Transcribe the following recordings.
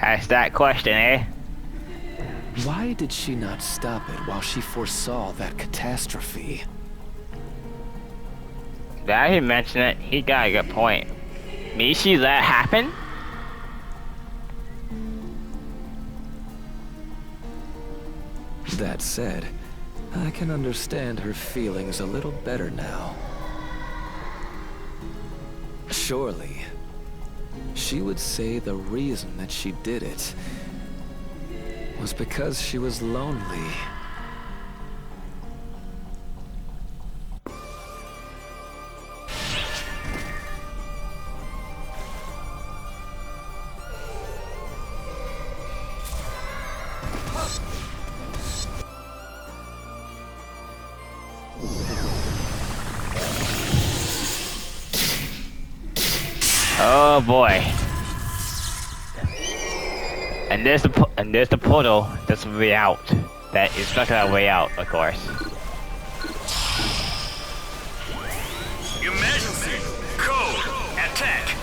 Ask that question, eh? Why did she not stop it while she foresaw that catastrophe? Now he mentioned it, he got a good point. Me see that happen? That said, I can understand her feelings a little better now. Surely, she would say the reason that she did it was because she was lonely. Oh boy. And there's the portal that's the way out. That is not that way out, of course. Emergency! Code! Attack!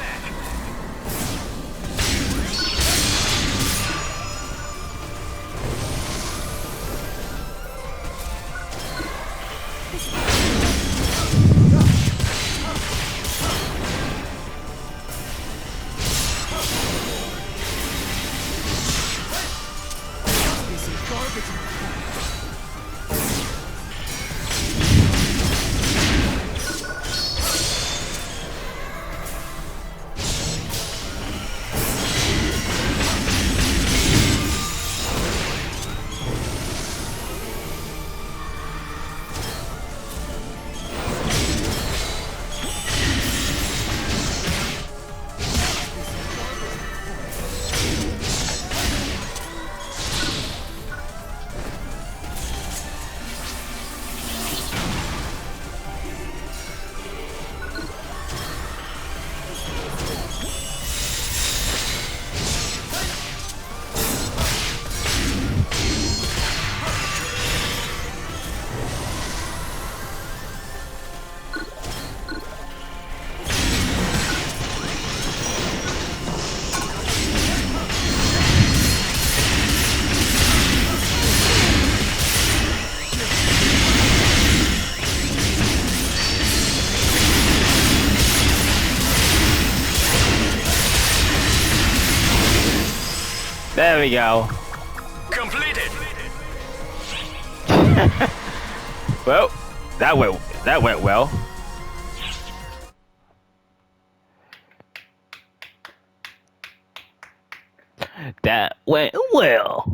There we go. Completed! Well, that went well. That went well.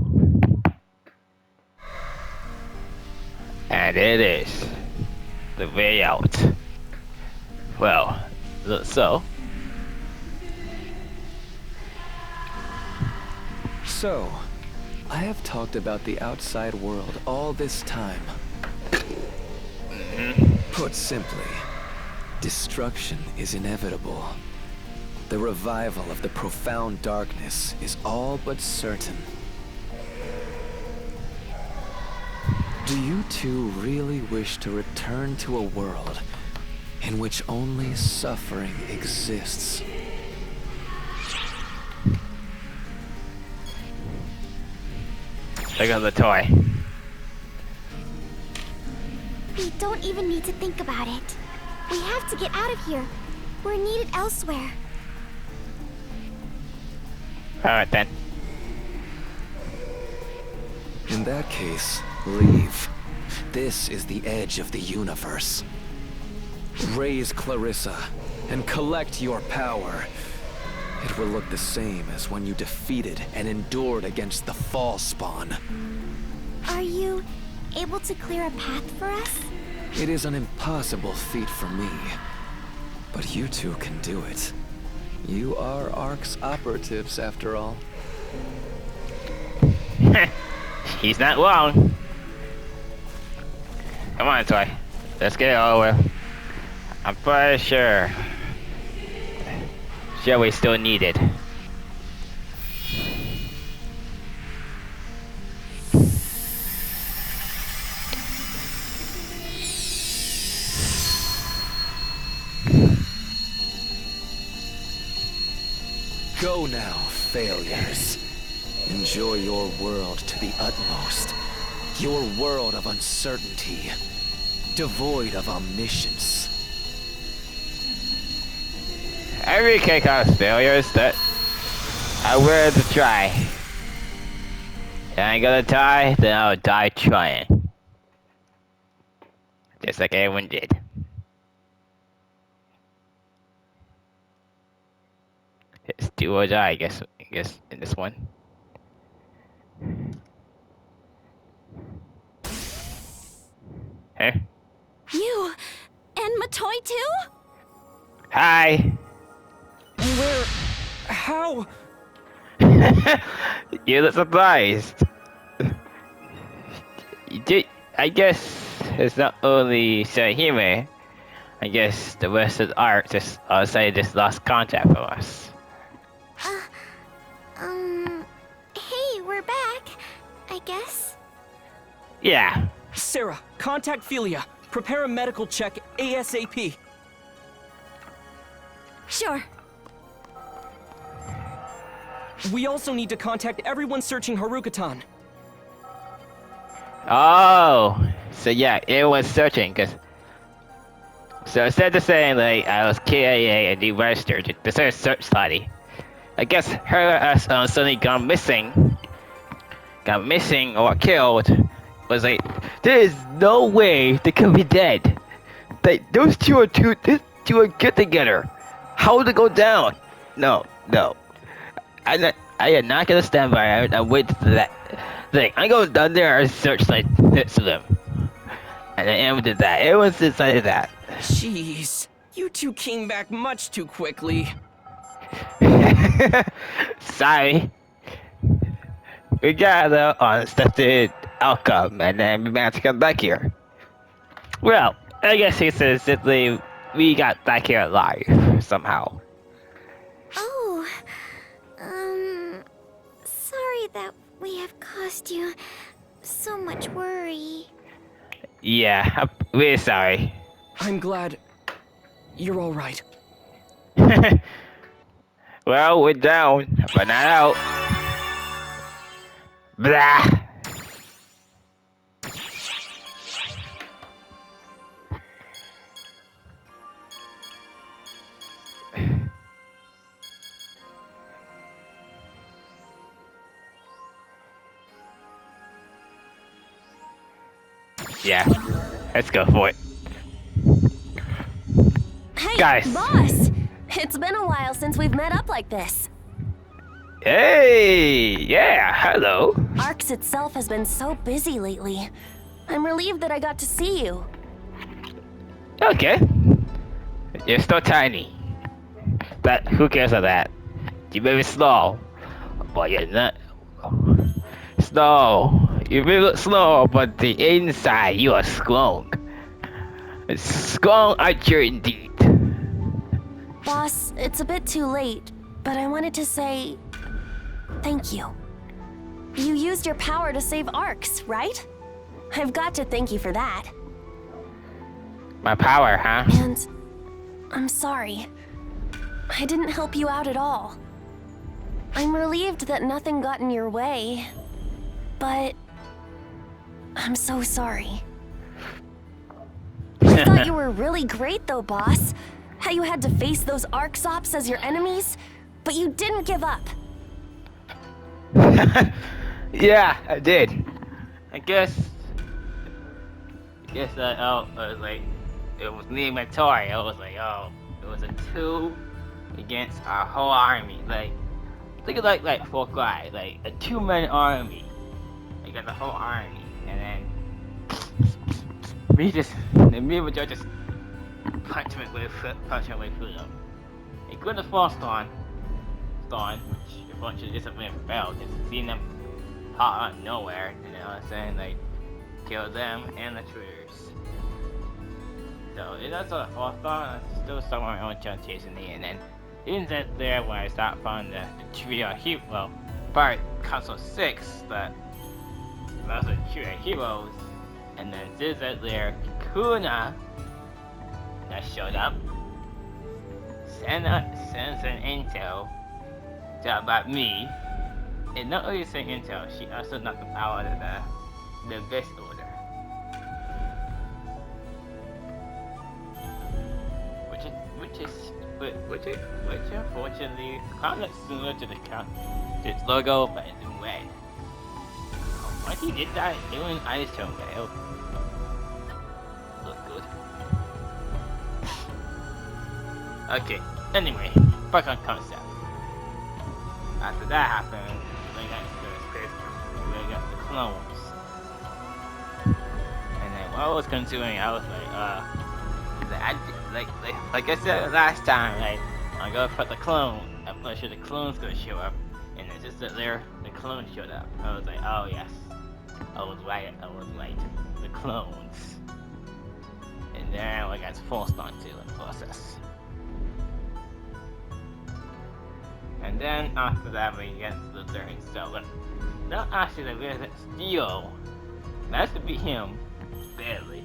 And it is the way out. Well, so. So, I have talked about the outside world all this time. Put simply, destruction is inevitable. The revival of the profound darkness is all but certain. Do you two really wish to return to a world in which only suffering exists? Look at the toy. We don't even need to think about it. We have to get out of here. We're needed elsewhere. Alright then. In that case, leave. This is the edge of the universe. Raise Clarissa and collect your power. It will look the same as when you defeated and endured against the Fall Spawn. Are you able to clear a path for us? It is an impossible feat for me, but you two can do it. You are Ark's operatives, after all. He's not wrong. Come on, toy. Let's get it over. I'm pretty sure. Sure, we still need it. Go now, failures. Enjoy your world to the utmost. Your world of uncertainty, devoid of omniscience. Every cake has failures that I will to try. And I gotta die, then I'll die trying. Just like everyone did. It's do or die, I guess in this one. Hey. You and Matoy too? Hi. Where? How? You look surprised. You did, I guess it's not only Sarahime. I guess the rest of the art just just lost contact from us. Hey, we're back, I guess. Yeah. Sarah, contact Philia. Prepare a medical check ASAP. Sure. We also need to contact everyone searching Haruka-tan. Oh, so yeah, it was searching, so instead of saying like I was KIA and deregistered, the search study. I guess her suddenly gone missing or killed. Was like, there is no way they could be dead. Those two are good together. How would it go down? No. I am not gonna stand by. I wait for that thing. I go down there and search like next to them. And I ended that. It was decided that. Jeez, you two came back much too quickly. Sorry. We got an unexpected outcome, and then we managed to come back here. Well, I guess he says simply we got back here alive somehow. Oh, sorry that we have caused you so much worry. Yeah, I'm really sorry. I'm glad you're all right. Well, we're down, but not out. Blah. Yeah, let's go for it. Hey, Guys. boss! It's been a while since we've met up like this. Hey, yeah, hello. Arcs itself has been so busy lately. I'm relieved that I got to see you. Okay. You're still tiny. But who cares about that? You may be small, but you're not. Slow. You may look slow, but the inside you are strong. A strong archer indeed. Boss, it's a bit too late, but I wanted to say thank you. You used your power to save Arcs, right? I've got to thank you for that. My power, huh? And I'm sorry. I didn't help you out at all. I'm relieved that nothing got in your way, but I'm so sorry. I thought you were really great though, boss. How you had to face those Arcs ops as your enemies, but you didn't give up. Yeah, I did. I guess that I was like, it was me and my toy. I was like, oh, it was a 2 against our whole army. Like, think of like 4 guys, like a 2-man army. You got the whole army, and then me and Joe just punch my way through them. Including the first Storm, which eventually disappeared and fell, just seeing them pop out of nowhere, you know what I'm saying, like, kill them and the troopers. So, that's what the first Storm, I still saw my own chance chasing me, and then, even that there when I start finding the trio of heroes, well, part Council 6, but those are trio of heroes, and then this is there, Kuna, that showed up, sends an intel about me, And not only saying intel, she also knocked them out of the best order. Which unfortunately kind of similar to its logo, but it's in red. Once he did that, doing Ice Tone Veil look good. Okay, anyway, back on concept. After that happened, we got the clones. And then while I was considering, I was like I said last time, like I go for the clone, I'm pretty sure the clone's gonna show up, and it's just that there, the clone showed up. I was like, oh yes, I was right, the clones. And then I got forced onto in the process. And then after that we get the third installer. Not actually the Resident Steel. That's to be him, barely.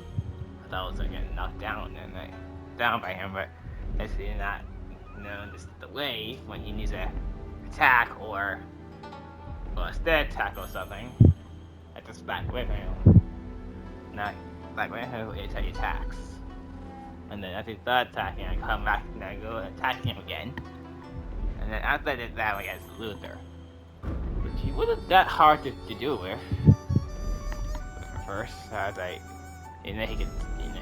I thought I was getting knocked down and down by him, but that's not this is the way when he needs a attack or a stead attack or something. I just back with him. Not back with him until he attacks. And then after he starts attacking, I come back and I go and attack him again. And then after I did that, I got Luther. Which he wasn't that hard to do with. First, I was like, he could,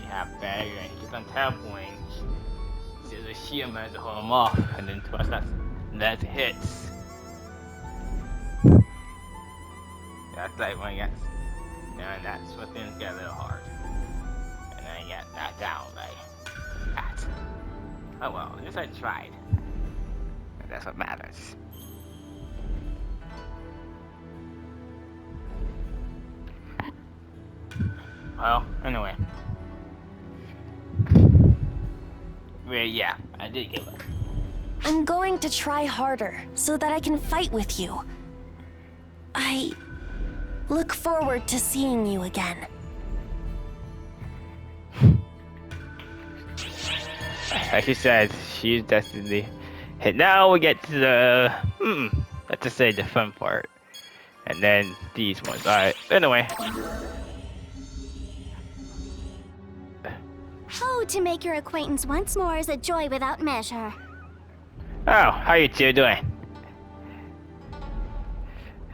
have bag and he keeps on teleporting. So the shield managed to hold him off, and then twice that hits. That's like when I got, and that's when things get a little hard. And then I got knocked down like that. Oh well, at least I tried. And that's what matters. Well, anyway. Well, yeah, I did give up. I'm going to try harder so that I can fight with you. I look forward to seeing you again. Like she said, she's definitely. And now we get to the let's just say the fun part, and then these ones. All right. Anyway. Oh, to make your acquaintance once more is a joy without measure. Oh, how you two doing?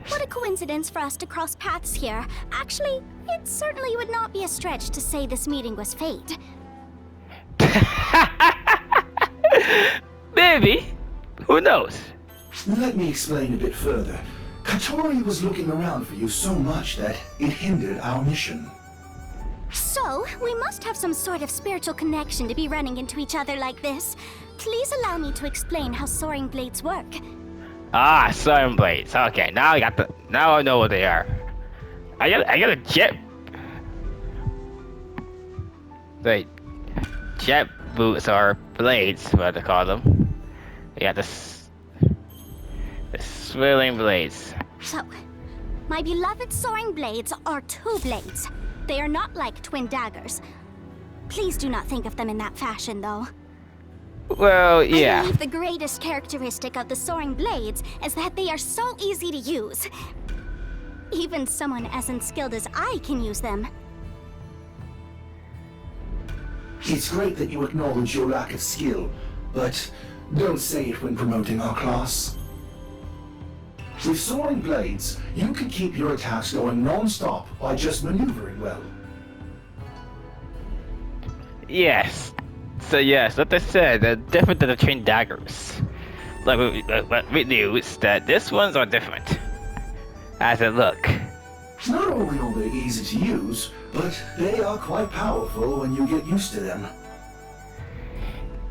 What a coincidence for us to cross paths here. Actually, it certainly would not be a stretch to say this meeting was fate. Maybe. Who knows? Let me explain a bit further. Katori was looking around for you so much that it hindered our mission. So, we must have some sort of spiritual connection to be running into each other like this. Please allow me to explain how soaring blades work. Ah, soaring blades. Okay, now I know what they are. I got a jet. The jet boots or blades, what they call them. You got the swirling blades. So, my beloved soaring blades are two blades. They are not like twin daggers. Please do not think of them in that fashion, though. Well, yeah. I believe the greatest characteristic of the soaring blades is that they are so easy to use. Even someone as unskilled as I can use them. It's great that you acknowledge your lack of skill, but don't say it when promoting our class. With soaring blades, you can keep your attacks going non-stop by just maneuvering well. Yes. So yes, like I said, they're different than the twin daggers. Like what we knew is that these ones are different. As they look. Not only are they easy to use, but they are quite powerful when you get used to them.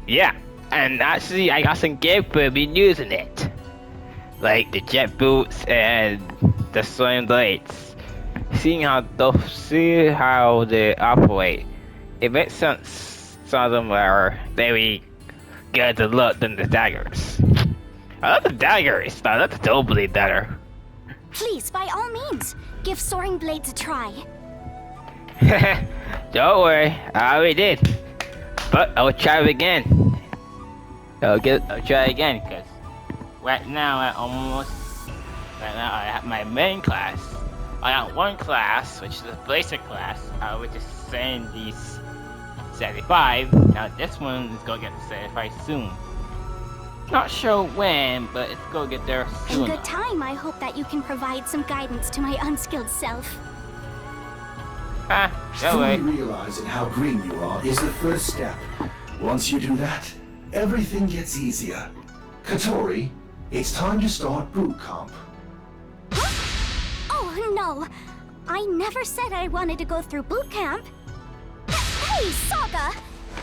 Yeah, and actually I got some gameplay been using it. Like the jet boots and the soaring blades. See how they operate. It makes sense. Some of them are very good to look than the daggers. I love the daggers, but I love the double blade better. Please, by all means, give soaring blades a try. Don't worry, I already did. But I'll try it again. I'll try it again, because right now Right now I have my main class. I got one class, which is a basic class, which is saying these 75. Now this one is gonna get 75 soon. Not sure when, but it's gonna get there In soon. good time, I hope that you can provide some guidance to my unskilled self. Ah, no Fully way. realizing how green you are is the first step. Once you do that, everything gets easier. Katori, it's time to start boot camp. Oh, no. I never said I wanted to go through boot camp. Hey, Saga!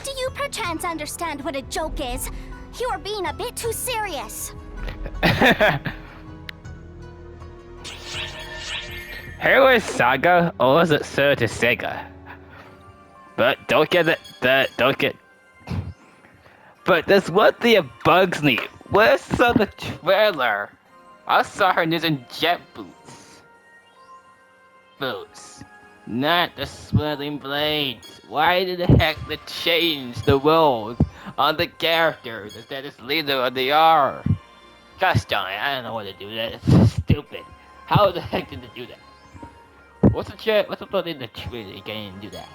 Do you perchance understand what a joke is? You are being a bit too serious. Here was Saga, or was it Sir to Sega? But don't get it, don't get. But there's one thing that bugs me. Where's the trailer? I saw her using jet boots. Boots. Not the swirling blades. Why did the heck they change the roles on the characters instead of just leave them on the R? Gosh darn it, I don't know what to do that. It's so stupid. How the heck did they do that? What's the thought in the trailer? You can't even do that.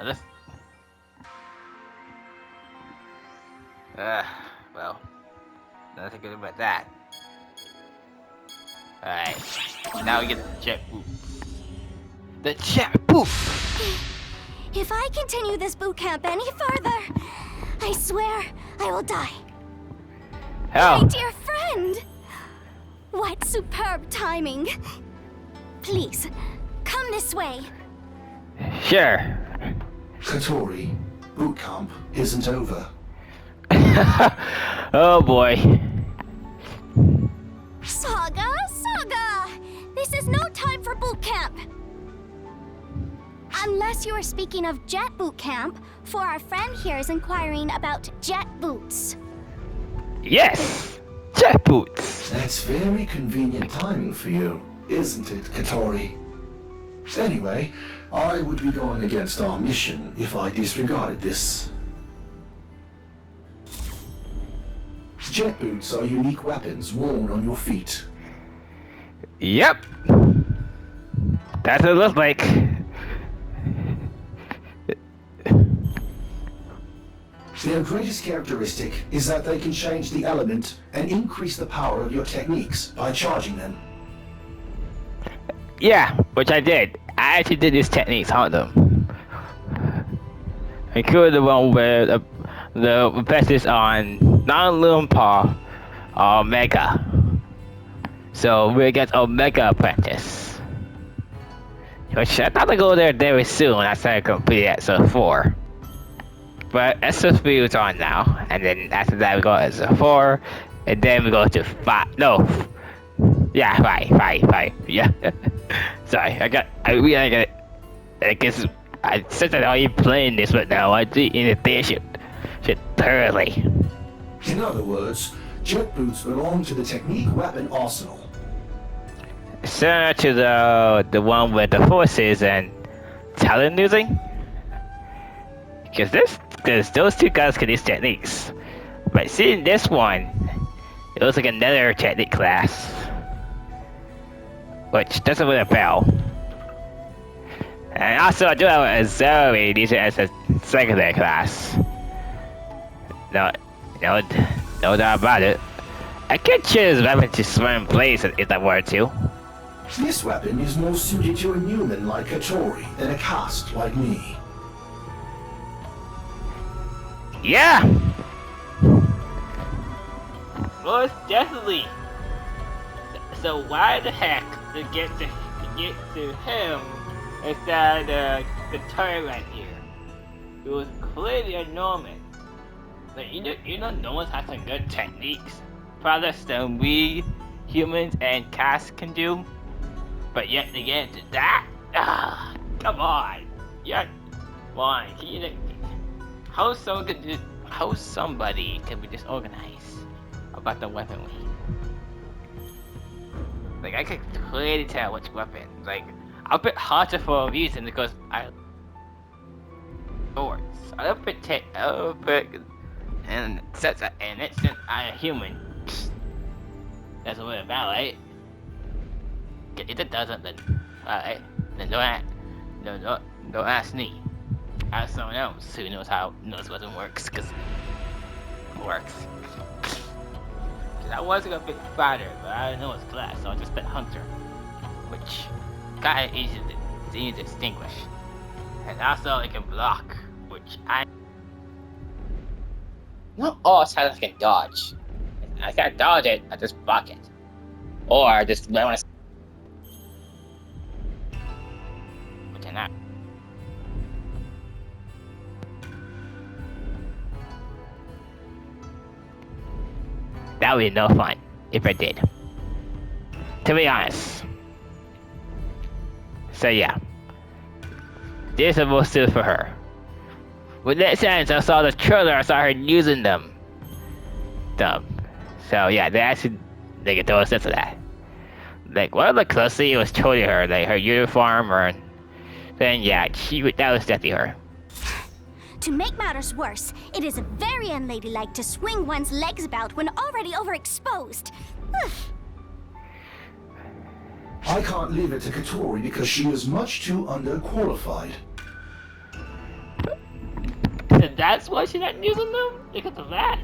Let's. Well, nothing good about that. Alright, now we get the jet boots. The jet boots! If I continue this boot camp any further, I swear I will die. Hell. My dear friend! What superb timing. Please, come this way. Sure. Katori, boot camp isn't over. Oh boy. Saga! This is no time for boot camp! Unless you are speaking of jet boot camp, for our friend here is inquiring about jet boots. Yes! Jet boots! That's very convenient timing for you, isn't it, Katori? Anyway, I would be going against our mission if I disregarded this. Jet boots are unique weapons worn on your feet. Yep! That's what it looks like. Their greatest characteristic is that they can change the element and increase the power of your techniques by charging them. Yeah, which I did. I actually did these techniques on them. Including the one where the emphasis on non-Lumpa Omega. So we get Omega Apprentice. Which I thought to go there very soon after I complete episode 4. But episode 3 is on now, and then after that we go to episode 4, and then we go to 5. No. Yeah, 5. Yeah. Sorry, I guess since I'm already playing this right now, I do invitation shit thoroughly. In other words, jet boots belong to the technique weapon arsenal. Similar to the one with the forces and talent using. Because those two guys can use techniques. But seeing this one, it looks like another technique class. Which doesn't ring a bell. And also I do have a Zoe using as a secondary class. No doubt about it. I could choose weapon to swim blades if I were to. This weapon is more suited to a human like Katori than a caste like me. Yeah! Most definitely. So why the heck to get to him instead of the turret right here? It was clearly enormous. Like you know no one has some good techniques, products that we humans and cats can do. But yet to get into that? Come on. Yeah. Why? How somebody can be disorganized about the weapon we need? Like I could clearly tell which weapon. Like I'll put harder for a reason because I'll put and since I'm a human. That's what it's about, right? If it doesn't, then alright. Then don't ask me. Ask someone else who knows what it works, cause it works. Cause I was gonna pick fighter, but I didn't know his class, so I just picked hunter, which kinda easy to distinguish. And also it can block, which not all attacks I can dodge. I can't dodge it, I just block it. Or I just let it. Which I not. That would be no fun if I did. To be honest. So yeah. This is most suited for her. With that sense, I saw the trailer, I saw her using them. So yeah, they get total sense of that. Like one of the closely was totally her, like her uniform or then yeah, that was definitely her. To make matters worse, it is very unladylike to swing one's legs about when already overexposed. I can't leave it to Katori because she is much too underqualified. That's why she's not using them? Because of that?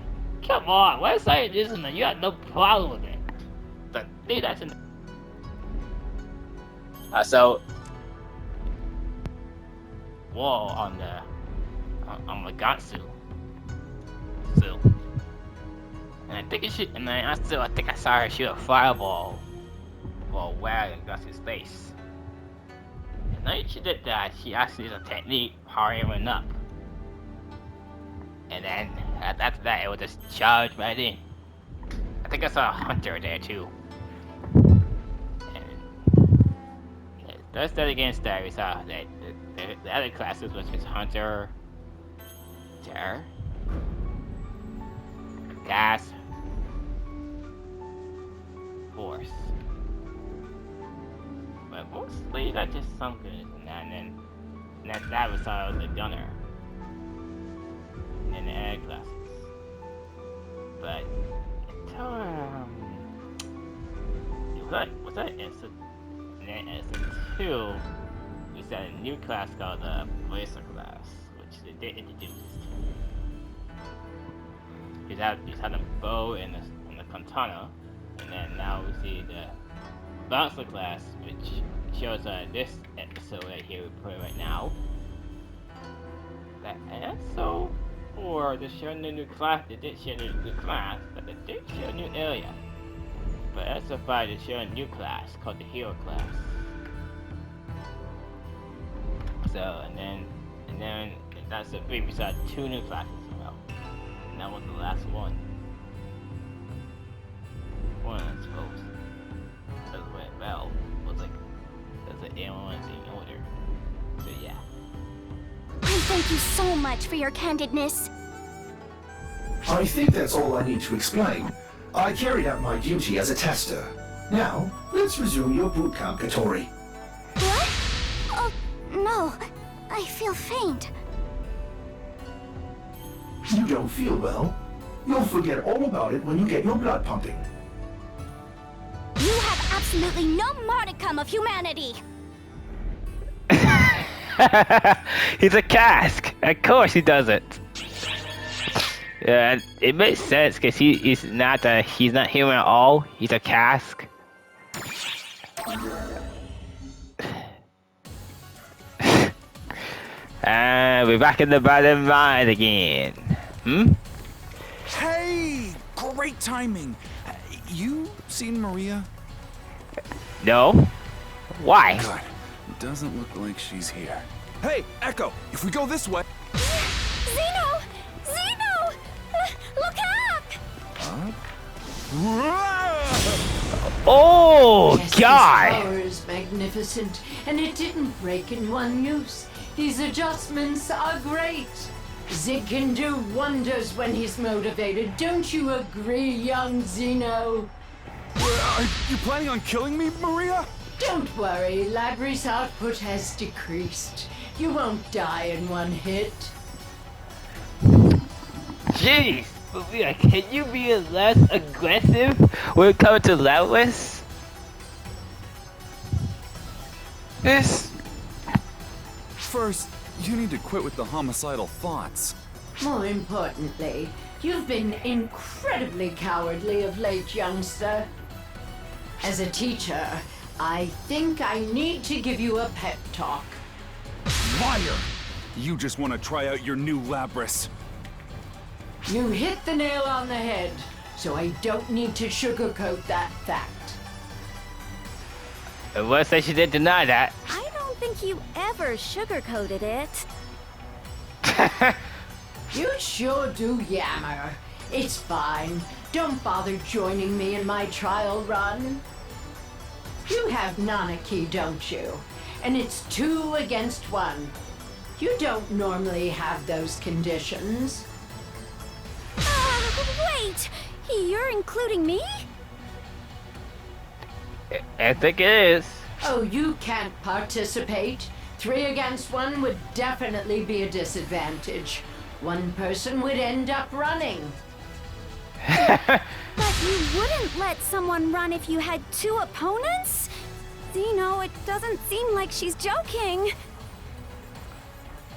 Come on, why is I using them? You had no problem with it. But dude, that's in so wall on the Gatsu. So and I think I think I saw her shoot a fireball while wearing Gatsu's face. And then she did that, she actually used a technique powering him up. And then after that, it would just charge right in. I think I saw a hunter there too. And that's that against that we saw the other classes, which is hunter, terror, gas, force. But mostly that's just something, and then that was saw the gunner. In the air classes. But was that instant 2 we said a new class called the Blazer class, which they did introduce. He's had a bow and the katana, and then now we see the Bouncer class, which shows this episode right here we put right now. And so or they showed a new class, they did show a new class, but they did show a new area. But as a fight, they show a new class called the Hero class. So and then that's the 3 we saw 2 new classes as well. And that was the last one. One I suppose. That's what it fell. Was like that's an A1 being older. So yeah. I thank you so much for your candidness. I think that's all I need to explain. I carried out my duty as a tester. Now, let's resume your boot camp, Katori. What? Oh, no. I feel faint. You don't feel well? You'll forget all about it when you get your blood pumping. You have absolutely no modicum of humanity. He's a cask. Of course he doesn't. Yeah, it makes sense because he's not human at all. He's a cask. And we're back in the bottom line again. Hey, great timing. You seen Maria? No. Why? Good. Doesn't look like she's here. Hey, Echo, if we go this way... Zeno! Zeno! Look up! Oh, yes, God! This power is magnificent, and it didn't break in one use. These adjustments are great. Zig can do wonders when he's motivated. Don't you agree, young Zeno? Are you planning on killing me, Maria? Don't worry, Labrie's output has decreased. You won't die in one hit. Jeez! But yeah, can you be less aggressive when it comes to Loudless? This. First, you need to quit with the homicidal thoughts. More importantly, you've been incredibly cowardly of late, youngster. As a teacher, I think I need to give you a pep talk. Liar! You just want to try out your new Labrys. You hit the nail on the head, so I don't need to sugarcoat that fact. It was that she did deny that. I don't think you ever sugarcoated it. You sure do yammer. It's fine. Don't bother joining me in my trial run. You have Nanaki, don't you? And it's 2 against 1. You don't normally have those conditions. Wait! You're including me? I think it is. Oh, you can't participate. 3 against 1 would definitely be a disadvantage. One person would end up running. But you wouldn't let someone run if you had 2 opponents? Zeno, it doesn't seem like she's joking.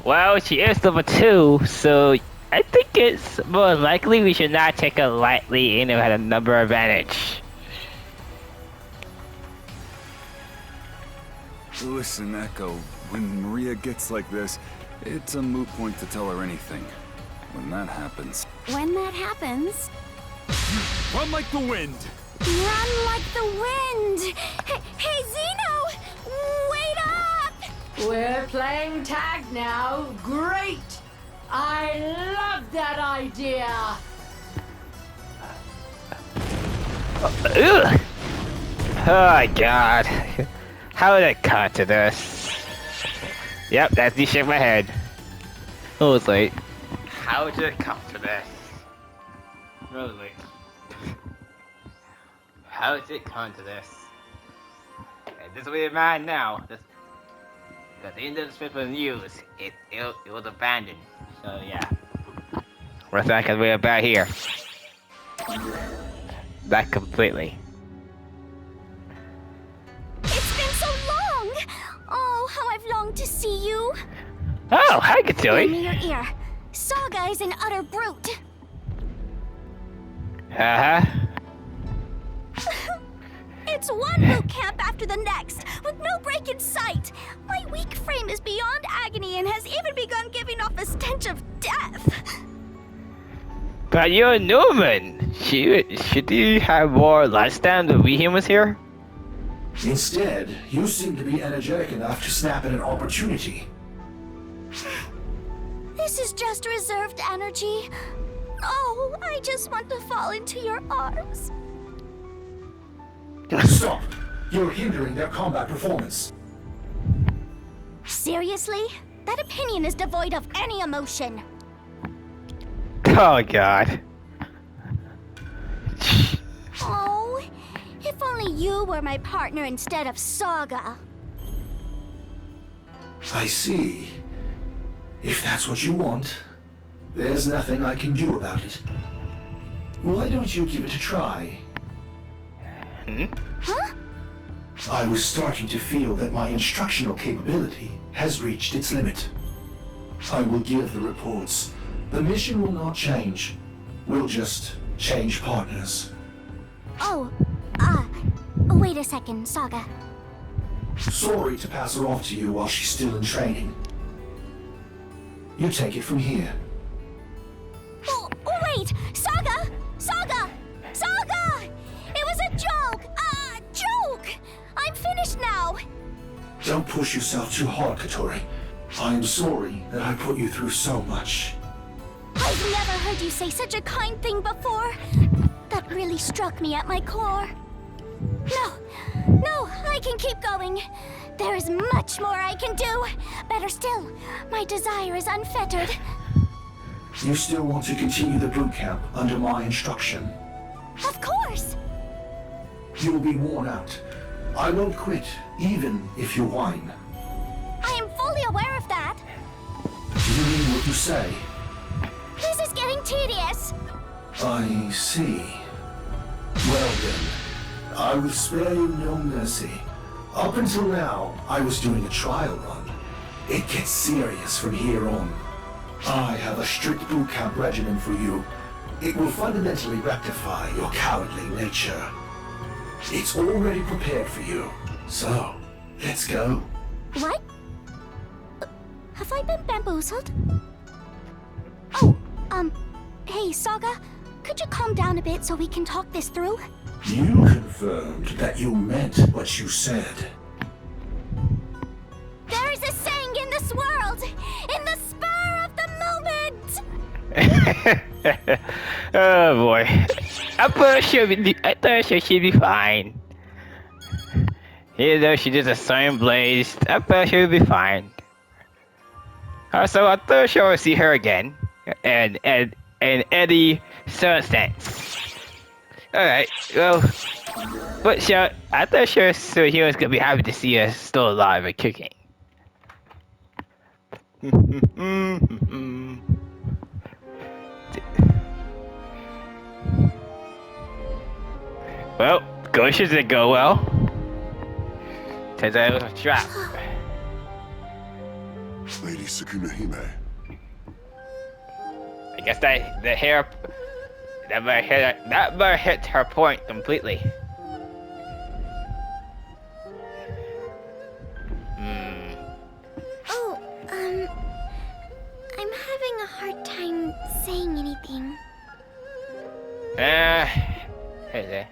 Well, she is level 2, so I think it's more likely we should not take her lightly and have a number advantage. Listen, Echo, when Maria gets like this, it's a moot point to tell her anything. When that happens... When that happens... Run like the wind! Run like the wind! Hey, Zeno! Wait up! We're playing tag now. Great! I love that idea! Ugh. Oh my god. How did I cut to this? Yep, that's me shaking my head. I was like, how did it come to this? Really? How did it come to this? And this will be mine now. This, because the end of the script was used, it was abandoned. So yeah. What's that gonna be about here? That completely. It's been so long! Oh, how I've longed to see you! Oh, hi, Lend Katui. me your ear. Saga is an utter brute. Uh-huh. It's one boot camp after the next, with no break in sight. My weak frame is beyond agony and has even begun giving off a stench of death. But you're a Newman. Should you have more lifespan than we humans here? Instead, you seem to be energetic enough to snap at an opportunity. This is just reserved energy. Oh, I just want to fall into your arms. Stop! You're hindering their combat performance. Seriously? That opinion is devoid of any emotion. Oh god. Oh, if only you were my partner instead of Saga. I see. If that's what you want, there's nothing I can do about it. Why don't you give it a try? Huh? I was starting to feel that my instructional capability has reached its limit. I will give the reports. The mission will not change. We'll just change partners. Oh, wait a second, Saga. Sorry to pass her off to you while she's still in training. You take it from here. Oh, wait! Saga! Saga! Saga! It was a joke! A joke! I'm finished now! Don't push yourself too hard, Katori. I am sorry that I put you through so much. I've never heard you say such a kind thing before. That really struck me at my core. No, I can keep going. There is much more I can do. Better still, my desire is unfettered. You still want to continue the boot camp under my instruction? Of course! You'll be worn out. I won't quit, even if you whine. I am fully aware of that. You mean what you say? This is getting tedious. I see. Well then, I will spare you no mercy. Up until now, I was doing a trial run. It gets serious from here on. I have a strict boot camp regimen for you. It will fundamentally rectify your cowardly nature. It's already prepared for you. So, let's go. What? Have I been bamboozled? Oh, hey, Saga, could you calm down a bit so we can talk this through? You confirmed that you meant what you said. There is a saying in this world, in the spur of the moment! Oh boy. I thought she'd be fine. Even though she did a sun blaze, I thought she would be fine. Also, I thought she would see her again. And Eddie Sunset. Alright, well, but sure, I thought sure so he was gonna be happy to see us still alive and kicking. Well, Goshes didn't go well. Turns out it was a trap. Lady Sukunohime. I guess that might hit her point completely. Oh, I'm having a hard time saying anything. Hey there.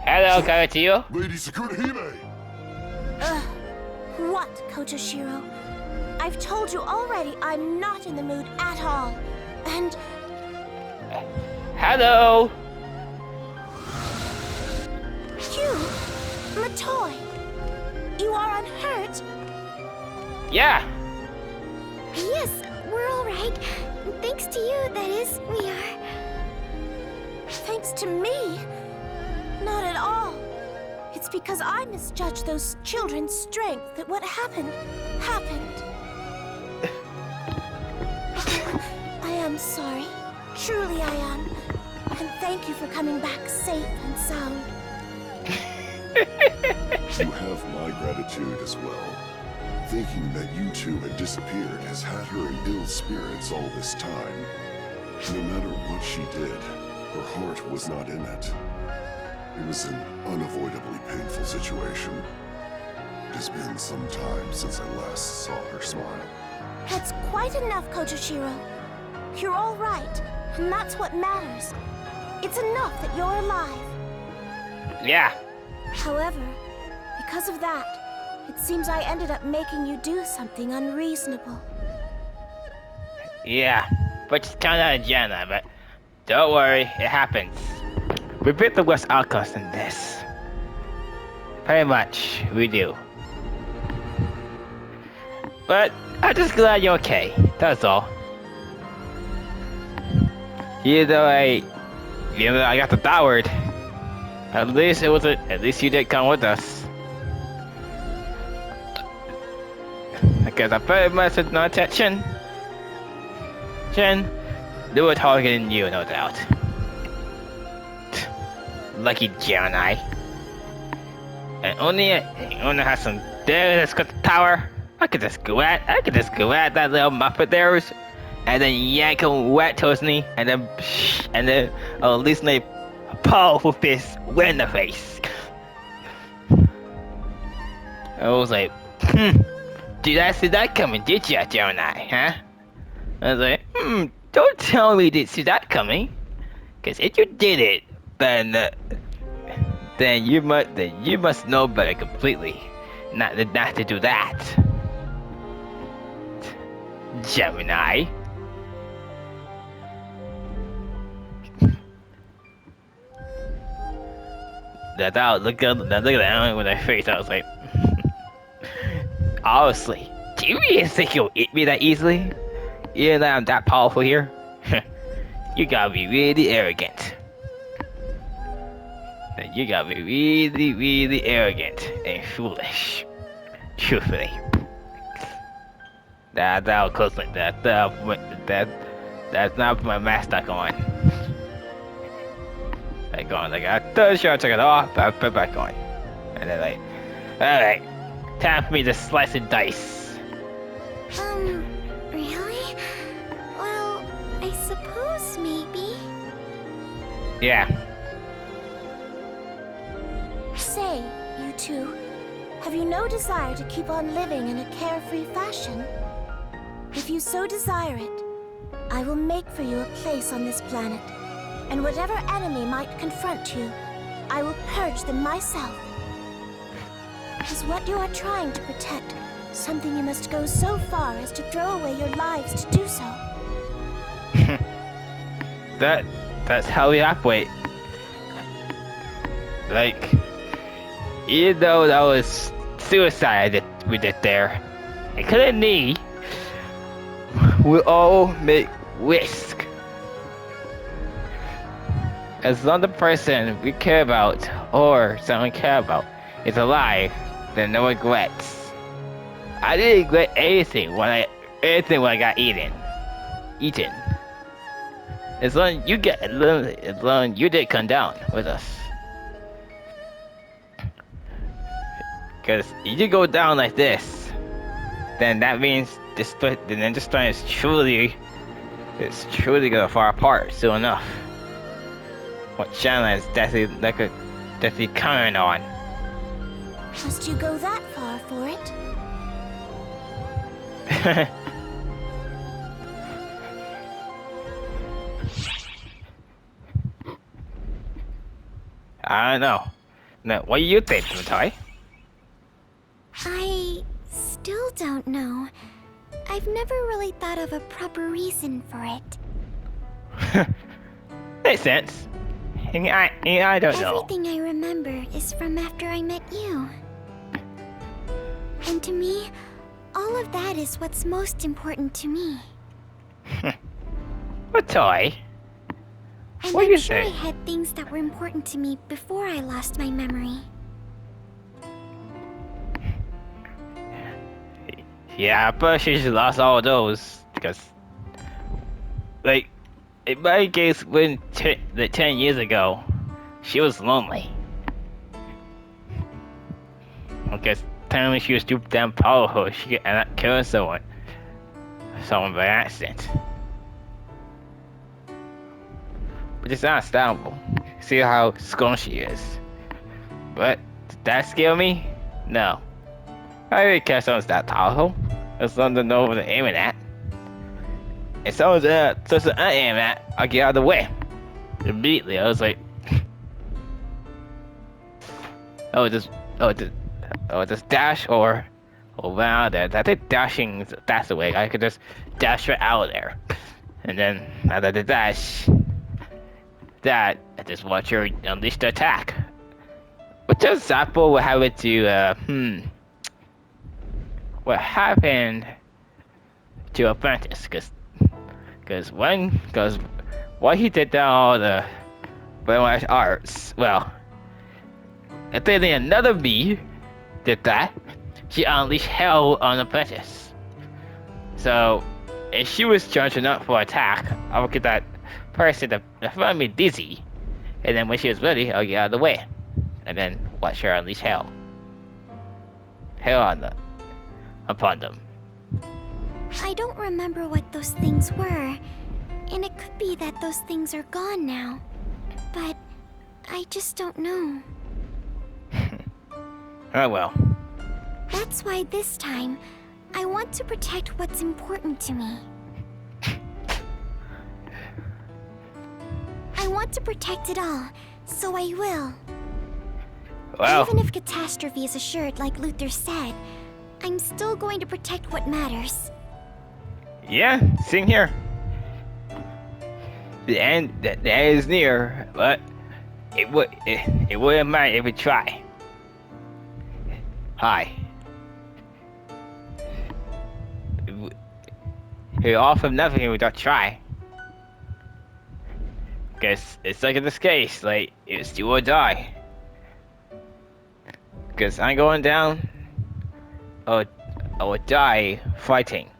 Hello, Karatio. Lady Sukunohime! What, Kotoshiro? I've told you already I'm not in the mood at all. And Hello. you, Matoy, you are unhurt? Yeah. Yes, we're all right. Thanks to you, that is, we are. Thanks to me? Not at all. It's because I misjudged those children's strength that what happened, happened. I am sorry. Truly I am. And thank you for coming back safe and sound. You have my gratitude as well. Thinking that you two had disappeared has had her in ill spirits all this time. No matter what she did, her heart was not in it. It was an unavoidably painful situation. It has been some time since I last saw her smile. That's quite enough, Kotoshiro. You're all right, and that's what matters. It's enough that you're alive. Yeah. However, because of that, it seems I ended up making you do something unreasonable. Yeah. But it's kinda a Jenna, but don't worry, it happens. We bit the worst outcasts in this. Pretty much, we do. But I'm just glad you're okay. That's all. Even though I got the Doward, at least at least you did come with us. Because I pretty much had no attention. They were targeting you, no doubt. Lucky Gemini. And only has some there that's got the tower. I could just go at that little muppet there, and then yank him wet towards me, and then at least a powerful fist right in the face. I was like, did I see that coming, did ya, Gemini, huh? I was like, don't tell me you didn't see that coming. Cause if you did it, then you must know better completely. Not to do that. Gemini. Look at that with her face. I was like, honestly, do you really think you'll eat me that easily? Even though I'm that powerful here? You gotta be really arrogant. You gotta be really, really arrogant and foolish. Truthfully. That's not my mask stuck on. back on. Like, I thought sure I took it off, but I put it back on. And then, like, alright, time for me to slice and dice. Really? Well, I suppose maybe. Yeah. Say, you two, have you no desire to keep on living in a carefree fashion? If you so desire it, I will make for you a place on this planet, and whatever enemy might confront you, I will purge them myself. Is what you are trying to protect something you must go so far as to throw away your lives to do so? That's how we operate. Like, even though that was suicide that we did there, including me, we all make risk. As long as the person we care about or someone care about is alive, then no regrets. I didn't regret anything when I got eaten. As long as you did come down with us. Because if you go down like this, then that means this storm is truly gonna fall apart soon enough. What Shanna is definitely counting on. Must you go that far for it? I don't know. Now, what do you think, Matai? I still don't know. I've never really thought of a proper reason for it. Makes sense. And I don't know. Everything I remember is from after I met you. And to me, all of that is what's most important to me. Matai? And What do I'm you sure I say? had things that were important to me before I lost my memory. Yeah, but she just lost all of those because, like, in my case, when 10 years ago, she was lonely. Because telling me she was too damn powerful, she could end up killing someone by accident. Which is understandable. See how strong she is. But did that scare me? No. I really care someone's that powerful. As long as I know what they're aiming at. If someone's such an aim at, I'll get out of the way. Immediately, I was like, just dash or around there. I think dashing that's the way. I could just dash right out of there. And then after the dash, I just watch her unleash the attack. Which is example what happened to what happened to Apprentice, because why he did all the brainwash arts, well, if then another me did that, she unleashed hell on Apprentice. So if she was charging up for attack, I would get that person to find me dizzy, and then when she was ready, I'll get out of the way, and then watch her unleash hell upon them. I don't remember what those things were, and it could be that those things are gone now. But I just don't know. Oh well. That's why this time, I want to protect what's important to me. I want to protect it all, so I will. Well, Even if catastrophe is assured like Luther said, I'm still going to protect what matters. yeah, sing here. The end is near, but it wouldn't matter if we try. Hi. We're all from nothing without try. Guess it's like in this case, like it's do or die. Cause I'm going down, I would die fighting.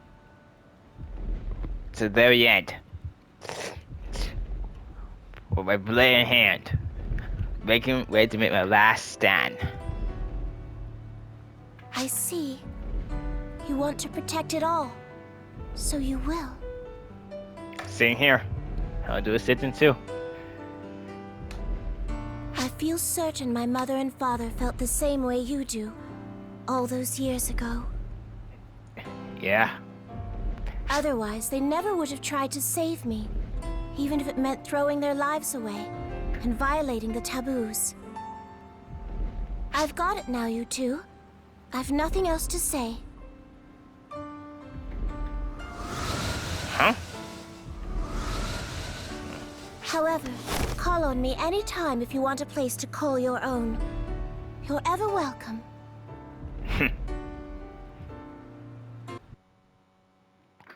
To the very end. With my blade in hand. making ready to make my last stand. I see. You want to protect it all. So you will. Sitting here. I'll do a sit-in too. I feel certain my mother and father felt the same way you do. All those years ago. Yeah. Otherwise, they never would have tried to save me. Even if it meant throwing their lives away. And violating the taboos. I've got it now, you two. I've nothing else to say. Huh? However, call on me anytime if you want a place to call your own. You're ever welcome.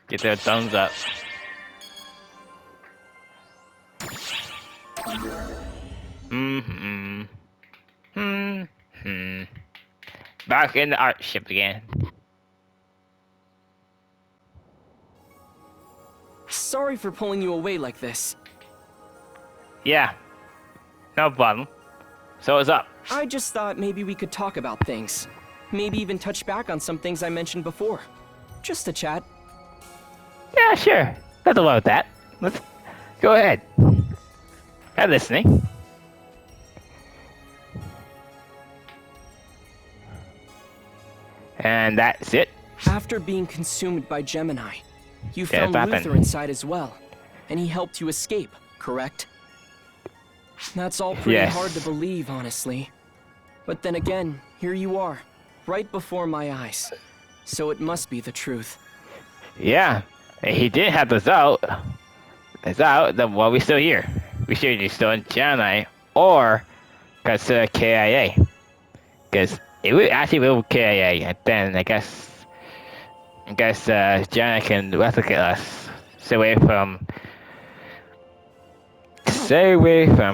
Get their thumbs up. Back in the art ship again. Sorry for pulling you away like this. Yeah. No problem. So what's up? I just thought maybe we could talk about things. Maybe even touch back on some things I mentioned before. Just a chat. Yeah, sure. Nothing wrong with that. Let's go ahead. I'm listening. And that's it. After being consumed by Gemini, you Yeah, found what Luther happened? inside as well. And he helped you escape, correct? That's all pretty Yes. hard to believe, honestly. But then again, here you are, right before my eyes. So it must be the truth. Yeah. He did help us out. It's out, then why are we still here? We should be still in Gemini or consider KIA. Because it would actually will KIA, and then I guess Gemini can replicate us. Stay away from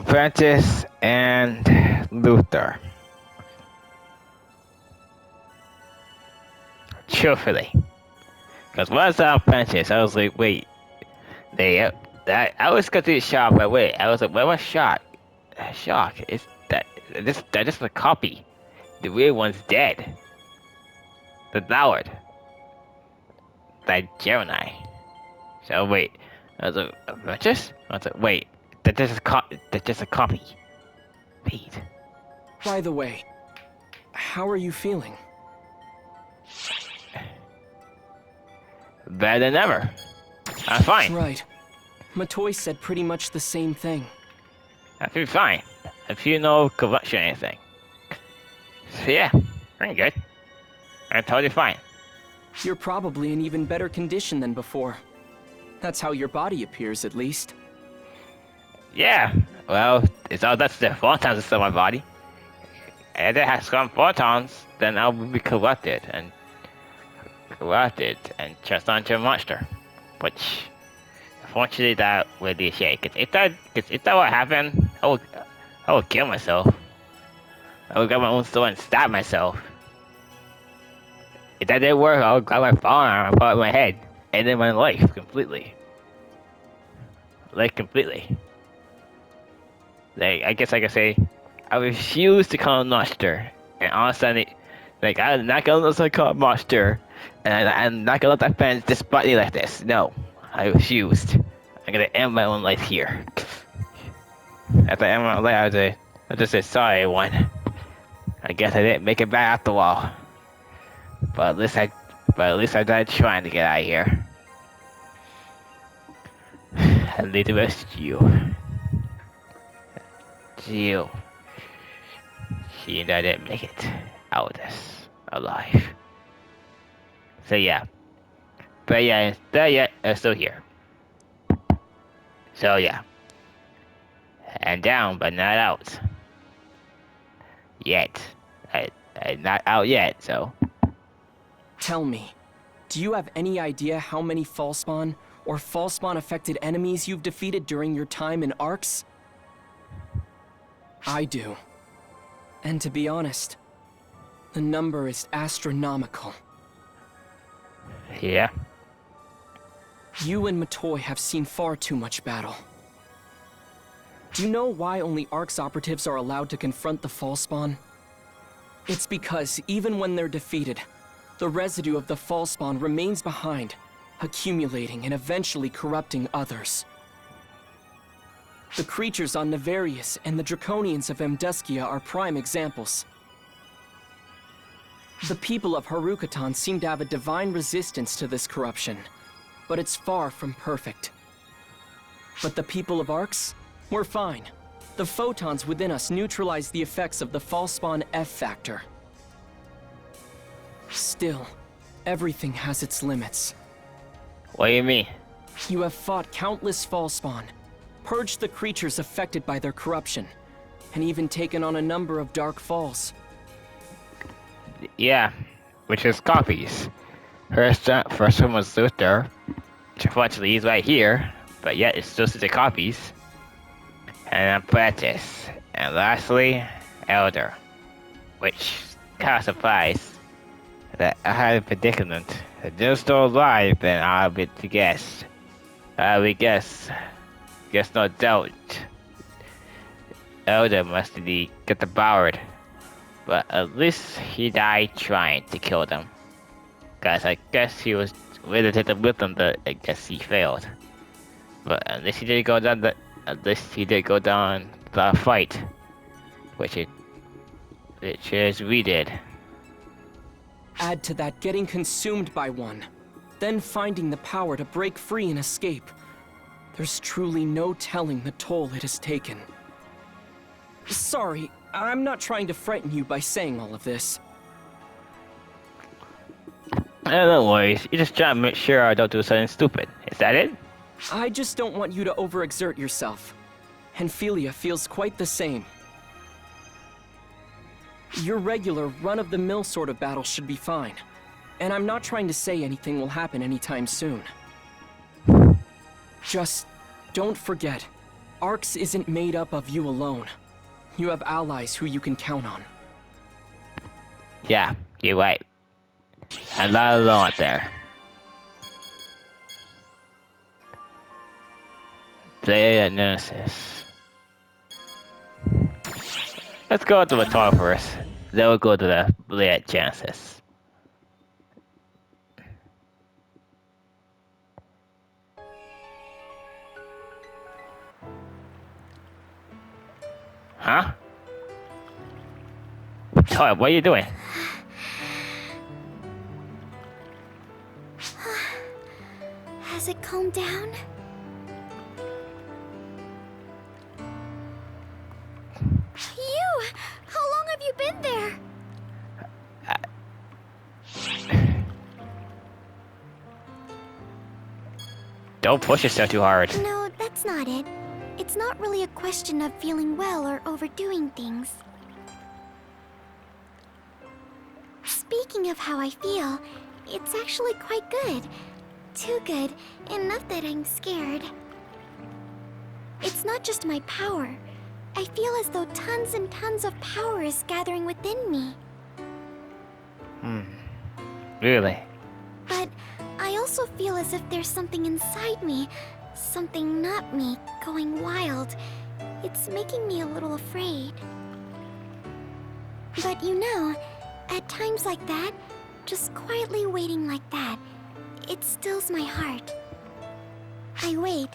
Phantasy and Luther. Truthfully. Because when I saw Phantasy, I was like, wait, I was completely shocked, but wait, I was like, where was Shock? Shock, is that just a copy. The real one's dead. The Lord. That Gemini. So wait, I was like, Phantasy? I was like, wait, that's just a copy. Wait. By the way, how are you feeling? Better than ever. I'm fine. Right. Matoy said pretty much the same thing. I feel fine. I feel no corruption or anything. So yeah, I'm good. I'm totally fine. You're probably in even better condition than before. That's how your body appears, at least. Yeah, well, it's all that's the photons inside my body. And if it has some photons, then I will be corrupted and just onto a monster. Which, unfortunately, that would be a shame. Cause if that what happened, I would kill myself. I would grab my own sword and stab myself. If that didn't work, I would grab my firearm and put it in my head, and then my life completely. Like completely. Like I guess I could say, I refuse to call a monster, and all of a sudden, like I'm not gonna let it call a monster, and I'm not gonna let that fence despite me like this. No, I refused. I'm gonna end my own life here. After I end my life, I just said sorry, everyone. I guess I didn't make it back after all. But at least I died trying to get out of here. And leave the rest to you. Jill. She and I didn't make it out of this alive. So yeah. But yeah, I'm still here. So yeah. And down, but not out. Yet. I'm not out yet, so. Tell me, do you have any idea how many Falspawn or Falspawn-affected enemies you've defeated during your time in Arcs? I do. And to be honest, the number is astronomical. Yeah. You and Matoy have seen far too much battle. Do you know why only ARC's operatives are allowed to confront the false spawn? It's because even when they're defeated, the residue of the false spawn remains behind, accumulating and eventually corrupting others. The creatures on Nefarious and the Draconians of Amduskia are prime examples. The people of Harukatan seem to have a divine resistance to this corruption, but it's far from perfect. But the people of Arx? We're fine. The photons within us neutralize the effects of the false spawn F factor. Still, everything has its limits. What do you mean? You have fought countless false spawn, purged the creatures affected by their corruption, and even taken on a number of dark falls. Yeah, which is copies. First one was Luther, which unfortunately is right here, but yet it's still the copies. And Apprentice, and lastly, Elder, which kind of surprised that I had a predicament. If they're still alive, then I'll be to guess. Guess no doubt. Elder must indeed get devoured, but at least he died trying to kill them. Guys, I guess he was ready to take them with him, but I guess he failed. But at least he did go down the fight, which is we did. Add to that getting consumed by one, then finding the power to break free and escape. There's truly no telling the toll it has taken. Sorry, I'm not trying to frighten you by saying all of this. No worries, you just trying to make sure I don't do something stupid. Is that it? I just don't want you to overexert yourself. And Philia feels quite the same. Your regular, run-of-the-mill sort of battle should be fine. And I'm not trying to say anything will happen anytime soon. Just don't forget, Arx isn't made up of you alone. You have allies who you can count on. Yeah, you're right. I'm not alone out there. Player nurses. Let's go to the top first. Then we'll go to the blade chances. Huh? Toy, what are you doing? Has it calmed down? You! How long have you been there? Don't push yourself too hard. No, that's not it. It's not really a question of feeling well or overdoing things. Speaking of how I feel, it's actually quite good. Too good, enough that I'm scared. It's not just my power. I feel as though tons and tons of power is gathering within me. Really? But I also feel as if there's something inside me, something not me, going wild. It's making me a little afraid. But you know, at times like that, just quietly waiting like that, it stills my heart. I wait,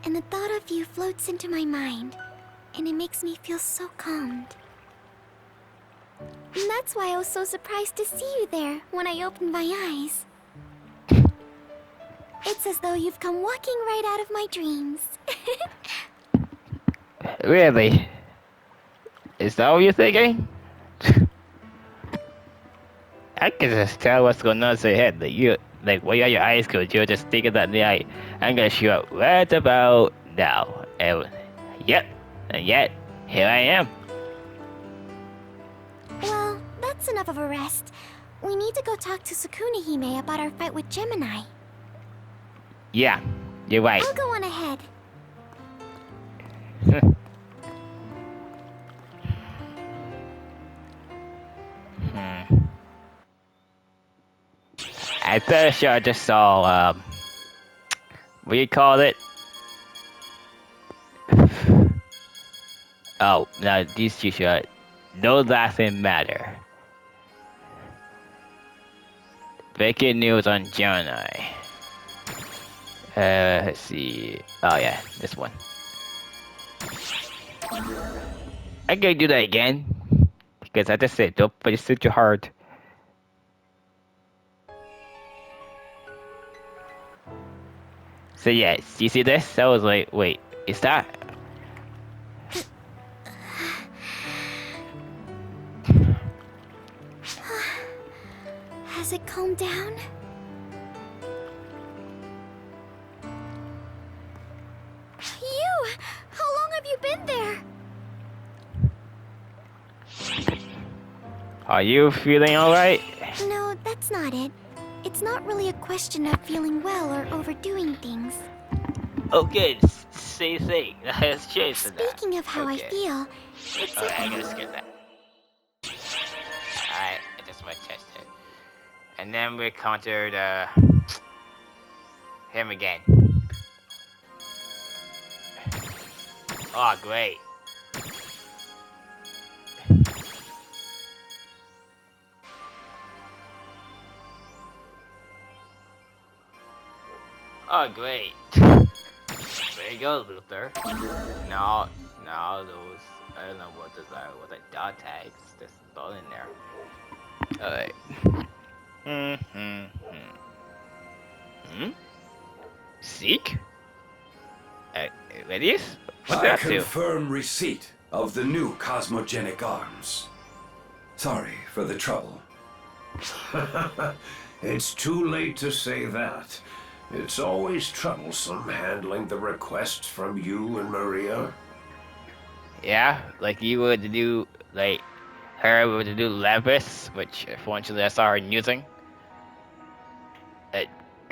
and the thought of you floats into my mind, and it makes me feel so calmed. And that's why I was so surprised to see you there when I opened my eyes. It's as though you've come walking right out of my dreams. Really? Is that what you're thinking? I can just tell what's going on in your head. Like when you have your eyes closed, you're just thinking that I'm gonna show up right about now. And yep, and yet here I am. Well, that's enough of a rest. We need to go talk to Sukuna-hime about our fight with Gemini. Yeah, you're right. I'll go on ahead. I'm pretty sure I just saw, what do you call it? Oh, now these two should. No laughing matter. Breaking news on Gemini. Let's see. Oh yeah, this one. I can do that again because I just said don't put it too hard. So yeah, you see this? I was like, wait, is that? Has it calmed down? You! How long have you been there? Are you feeling alright? No, that's not it. It's not really a question of feeling well or overdoing things. Okay, same thing. Let's change to that. Speaking of how I feel, it's Alright, I'm gonna skip that. Alright, I just want to test it. And then we countered him again. Oh, great. Oh, great. There you go, Luther. Now those, I don't know what those are, what the dot tags, just all in there. Alright. Seek? Radius? What's I that do? confirm receipt of the new cosmogenic arms. Sorry for the trouble. It's too late to say that. It's always troublesome handling the requests from you and Maria. Yeah, like you would do, like, her would do Levis, which unfortunately I saw her using.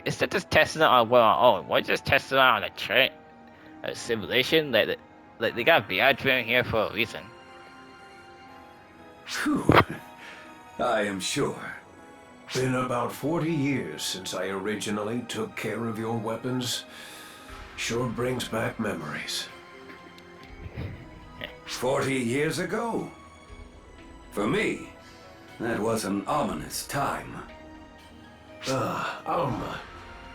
Instead of just testing it on one on own, why just testing it on a simulation? Like they got VR training here for a reason. Phew. I am sure. Been about 40 years since I originally took care of your weapons. Sure brings back memories. 40 years ago? For me, that was an ominous time. Alma.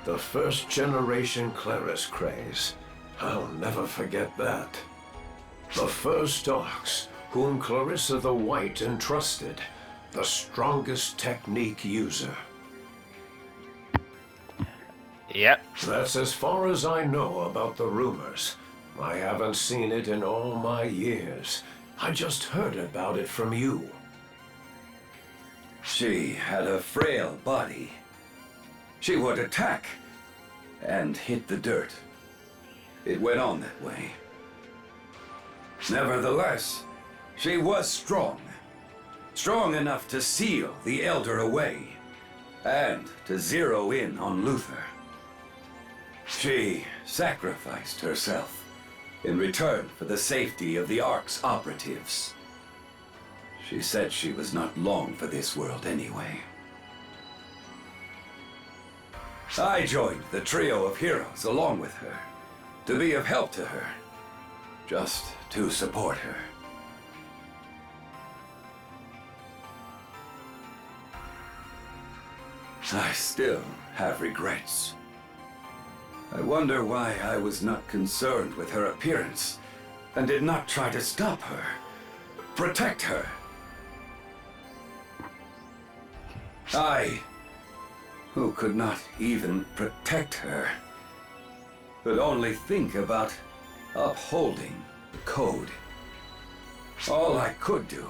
The first generation Claris craze. I'll never forget that. The first Orcs, whom Clarissa the White entrusted. The strongest technique user. Yep. That's as far as I know about the rumors. I haven't seen it in all my years. I just heard about it from you. She had a frail body. She would attack and hit the dirt. It went on that way. Nevertheless, she was strong. Strong enough to seal the Elder away, and to zero in on Luther. She sacrificed herself in return for the safety of the Ark's operatives. She said she was not long for this world anyway. I joined the trio of heroes along with her, to be of help to her, just to support her. I still have regrets. I wonder why I was not concerned with her appearance and did not try to stop her, protect her. I, who could not even protect her, could only think about upholding the code. All I could do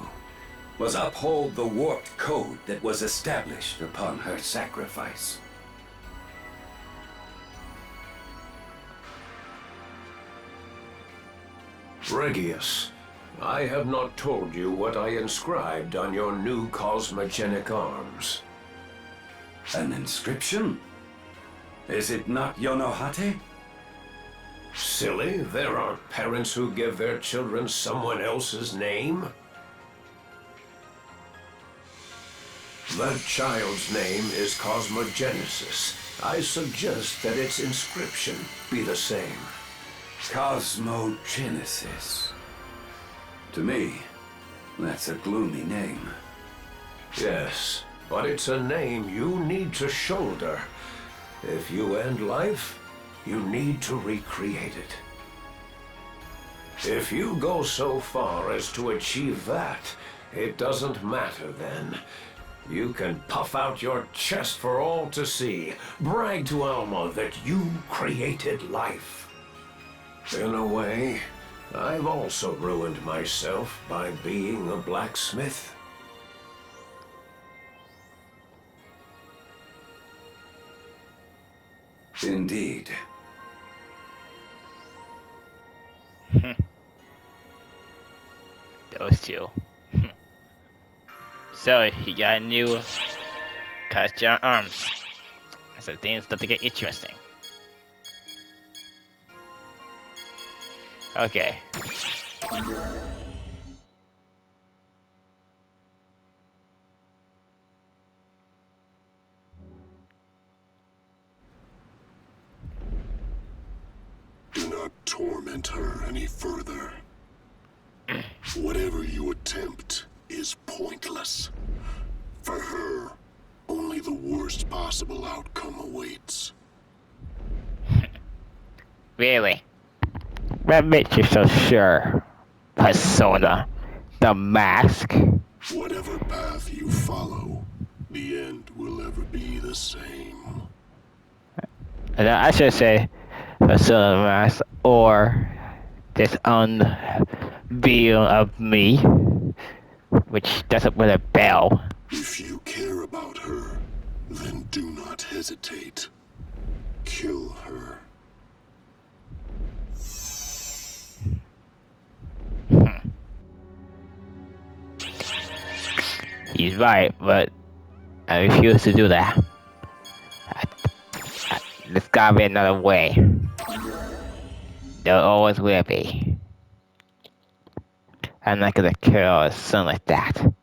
was uphold the warped code that was established upon her sacrifice. Regius, I have not told you what I inscribed on your new cosmogenic arms. An inscription? Is it not Yonohate? Silly, there aren't parents who give their children someone else's name. That child's name is Cosmogenesis. I suggest that its inscription be the same. Cosmogenesis. To me, that's a gloomy name. Yes, but it's a name you need to shoulder. If you end life, you need to recreate it. If you go so far as to achieve that, it doesn't matter then. You can puff out your chest for all to see, brag to Alma that you created life. In a way, I've also ruined myself by being a blacksmith. Indeed. Those two. So he got a new custom arms. So things start to get interesting. Okay. Do not torment her any further. Whatever you attempt is pointless. For her, only the worst possible outcome awaits. Really? What makes you so sure? Persona. The mask. Whatever path you follow, the end will ever be the same. And I should say Persona mask or this unveil of me, which doesn't ring a bell. If you care about her, then do not hesitate. Kill her. He's right, but I refuse to do that. There's gotta be another way. There always will be. I'm not gonna kill a son like that.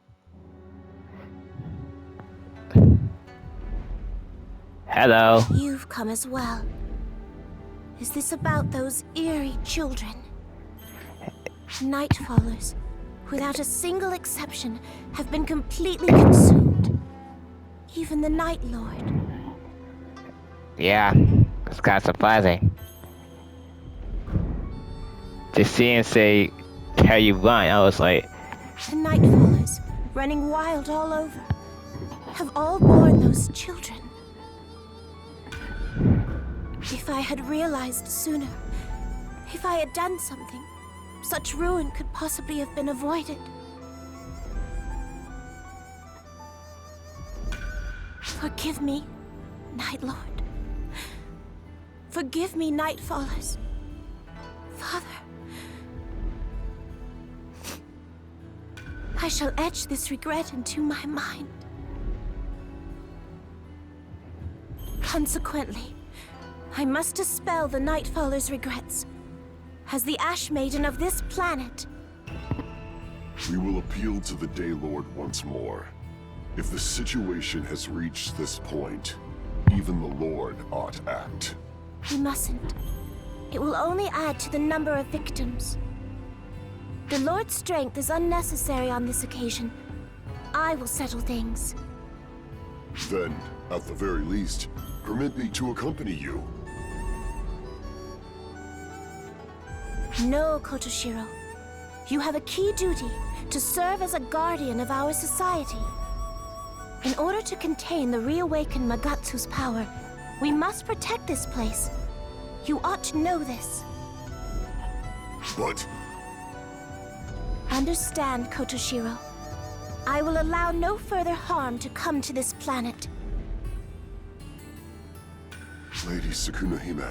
Hello. You've come as well. Is this about those eerie children? Nightfallers, without a single exception, have been completely consumed. Even the Night Lord. Yeah, it's kind of surprising. To see him say, "How you run?" I was like, The Nightfallers, running wild all over, have all borne those children. If I had realized sooner, if I had done something, such ruin could possibly have been avoided. Forgive me, Night Lord. Forgive me, Nightfallers. Father. I shall etch this regret into my mind. Consequently, I must dispel the Nightfaller's regrets. As the Ash Maiden of this planet. We will appeal to the Daylord once more. If the situation has reached this point, even the Lord ought act. We mustn't. It will only add to the number of victims. The Lord's strength is unnecessary on this occasion. I will settle things. Then, at the very least, permit me to accompany you. No, Kotoshiro. You have a key duty to serve as a guardian of our society. In order to contain the reawakened Magatsu's power, we must protect this place. You ought to know this. But... Understand, Kotoshiro. I will allow no further harm to come to this planet. Lady Sukuna-hime.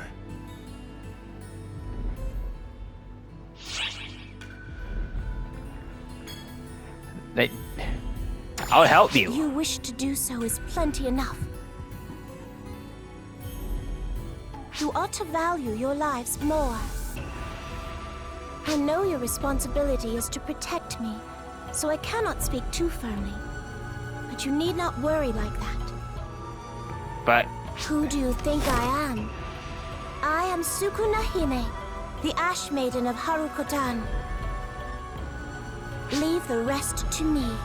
I'll help you. You wish to do so is plenty enough. You ought to value your lives more. I know your responsibility is to protect me, so I cannot speak too firmly. But you need not worry like that. But... Who do you think I am? I am Sukuna-hime, the Ash Maiden of Harukotan. Leave the rest to me.